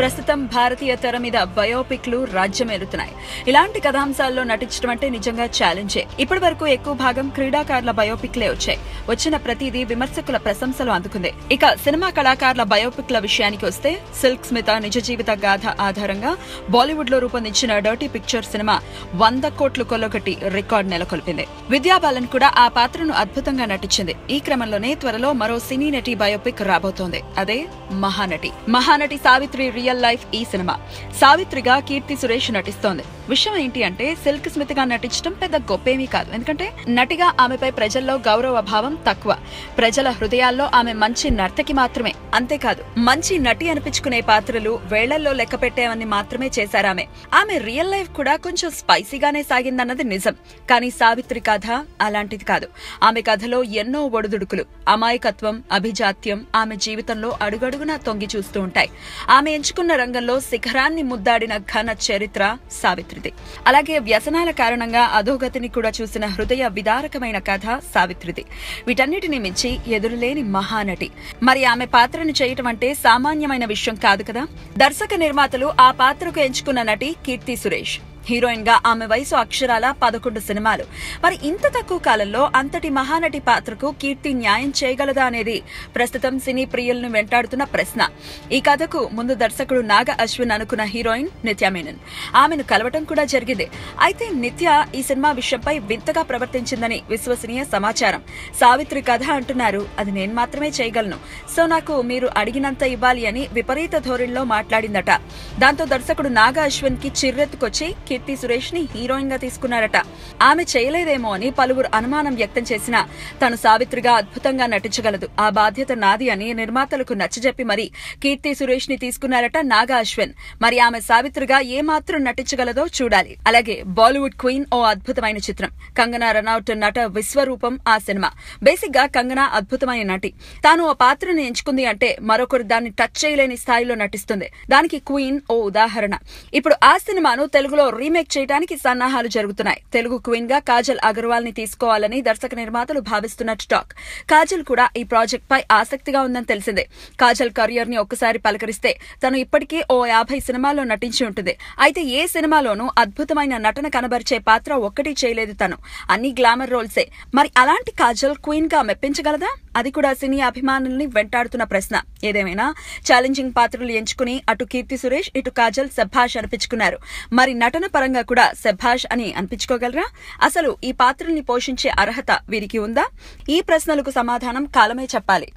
ప్రస్తుతం భారతీయ తెర మీద బయోపిక్లు రాజ్యమేలుతున్నాయి. ఇలాంటి కథాంశాల్లో నటించడం అంటే నిజంగా ఛాలెంజే. ఇప్పటి వరకు ఎక్కువ భాగం క్రీడాకారుల బయోపిక్లే వచ్చాయి. వచ్చిన ప్రతిదీ విమర్శకుల ప్రశంసలు అందుకుంది. ఇక సినిమా కళాకారుల బయోపిక్ల విషయానికి వస్తే సిల్క్ స్మిత నిజ జీవిత గాథ ఆధారంగా బాలీవుడ్ లో రూపొందించిన డర్టీ పిక్చర్ సినిమా 100 కోట్లు కొల్లగొట్టి రికార్డు నెలకొల్పింది. విద్యా బాలన్ కూడా ఆ పాత్రను అద్భుతంగా నటించింది. ఈ క్రమంలోనే త్వరలో మరో సినీ నటి బయోపిక్ రాబోతోంది. అదే మహానటి సావిత్రి రియల్ లైఫ్ ఈ సినిమా. సావిత్రిగా కీర్తి సురేష్ నటిస్తోంది. విషయం ఏంటి అంటే సిల్క్ స్మితగా నటించడం పెద్ద గొప్పేమీ కాదు. ఎందుకంటే నటిగా ఆమెపై ప్రజల్లో గౌరవ భావం తక్కువ. ప్రజల హృదయాల్లో ఆమె మంచి నర్తకి మాత్రమే. అంతేకాదు మంచి నటి అనిపించుకునే పాత్రలు వేళ్లల్లో లెక్క పెట్టేవన్నీ మాత్రమే చేశారామె. ఆమె రియల్ లైఫ్ కూడా కొంచెం స్పైసీగానే సాగిందన్నది నిజం. కానీ సావిత్రి కథ అలాంటిది కాదు. ఆమె కథలో ఎన్నో ఒడిదుడుకులు, అమాయకత్వం, అభిజాత్యం ఆమె జీవితంలో అడుగడుగునా తొంగి చూస్తూ ఉంటాయి. ఆమె ఎంచుకున్న రంగంలో శిఖరాన్ని ముద్దాడిన ఘన చరిత్ర సావిత్రిది. అలాగే వ్యసనాల కారణంగా అధోగతిని కూడా చూసిన హృదయ విదారకమైన కథ సావిత్రిది. వీటన్నిటిని మించి ఎదురులేని మహానటి. మరి ఆమె పాత్రను చేయటం అంటే సామాన్యమైన విషయం కాదు కదా. దర్శక నిర్మాతలు ఆ పాత్రకు ఎంచుకున్న నటి కీర్తి సురేష్. హీరోయిన్ గా ఆమె వయసు అక్షరాల 11 సినిమాలు. మరి ఇంత తక్కువ కాలంలో అంతటి మహానటి పాత్రకు కీర్తి న్యాయం చేయగలదా అనేది ప్రస్తుతం సినీ ప్రియులను వెంటాడుతున్న ప్రశ్న. ఈ కథకు ముందు దర్శకుడు నాగ అశ్విన్ అనుకున్న హీరోయిన్ నిత్యా మేనన్. ఆమెను కలవటం కూడా జరిగింది. అయితే నిత్య ఈ సినిమా విషయంపై వింతగా ప్రవర్తించిందని విశ్వసనీయ సమాచారం. సావిత్రి కథ అంటున్నారు, అది నేను మాత్రమే చేయగలను, సో నాకు మీరు అడిగినంత ఇవ్వాలి అని విపరీత ధోరణిలో మాట్లాడిందట. దాంతో దర్శకుడు నాగ అశ్విన్ కి చిర్రెత్తుకొచ్చి కీర్తి సురేష్ ని హీరోయిన్ గా తీసుకున్నారట. ఆమె చేయలేదేమో అని పలువురు అనుమానం వ్యక్తం చేసినా తను సావిత్రిగా అద్భుతంగా నటించగలదు, ఆ బాధ్యత నాది అని నిర్మాతలకు నచ్చజెప్పి మరి కీర్తి సురేష్ ని తీసుకున్నారట నాగ అశ్విన్. మరి ఆమె సావిత్రిగా ఏమాత్రం నటించగలదో చూడాలి. అలాగే బాలీవుడ్ క్వీన్ ఓ అద్భుతమైన చిత్రం. కంగనా రనౌట్ నట విశ్వరూపం ఆ సినిమా. బేసిక్ గా కంగనా అద్భుతమైన నటి. తాను ఆ పాత్రను ఎంచుకుంది అంటే మరొకరు దాన్ని టచ్ చేయలేని స్థాయిలో నటిస్తుంది. దానికి క్వీన్ ఓ ఉదాహరణ. ఇప్పుడు ఆ సినిమాను తెలుగులో రీమేక్ చేయడానికి సన్నాహాలు జరుగుతున్నాయి. తెలుగు క్వీన్ గా కాజల్ అగర్వాల్ ని తీసుకోవాలని దర్శక నిర్మాతలు భావిస్తున్నట్టు టాక్. కాజల్ కూడా ఈ ప్రాజెక్ట్ పై ఆసక్తిగా ఉందని తెలిసిందే. కాజల్ కెరియర్ ని ఒక్కసారి పలకరిస్తే తను ఇప్పటికీ ఓ 50 సినిమాల్లో నటించి ఉంటుంది. అయితే ఏ సినిమాలోనూ అద్భుతమైన నటన కనబరిచే పాత్ర ఒక్కటి చేయలేదు తను. అన్ని గ్లామర్ రోల్సే. మరి అలాంటి కాజల్ క్వీన్ గా మెప్పించగలదా? అది కూడా సినీ అభిమానుల్ని వెంటాడుతున్న ప్రశ్న. ఏదేమైనా ఛాలెంజింగ్ పాత్రలు ఎంచుకుని అటు కీర్తి సురేష్ ఇటు కాజల్ శభాష్ అనిపించుకున్నారు. మరి నటన పరంగా కూడా శభాష్ అని అనిపించుకోగలరా? అసలు ఈ పాత్రల్ని పోషించే అర్హత వీరికి ఉందా? ఈ ప్రశ్నలకు సమాధానం కాలమే చెప్పాలి.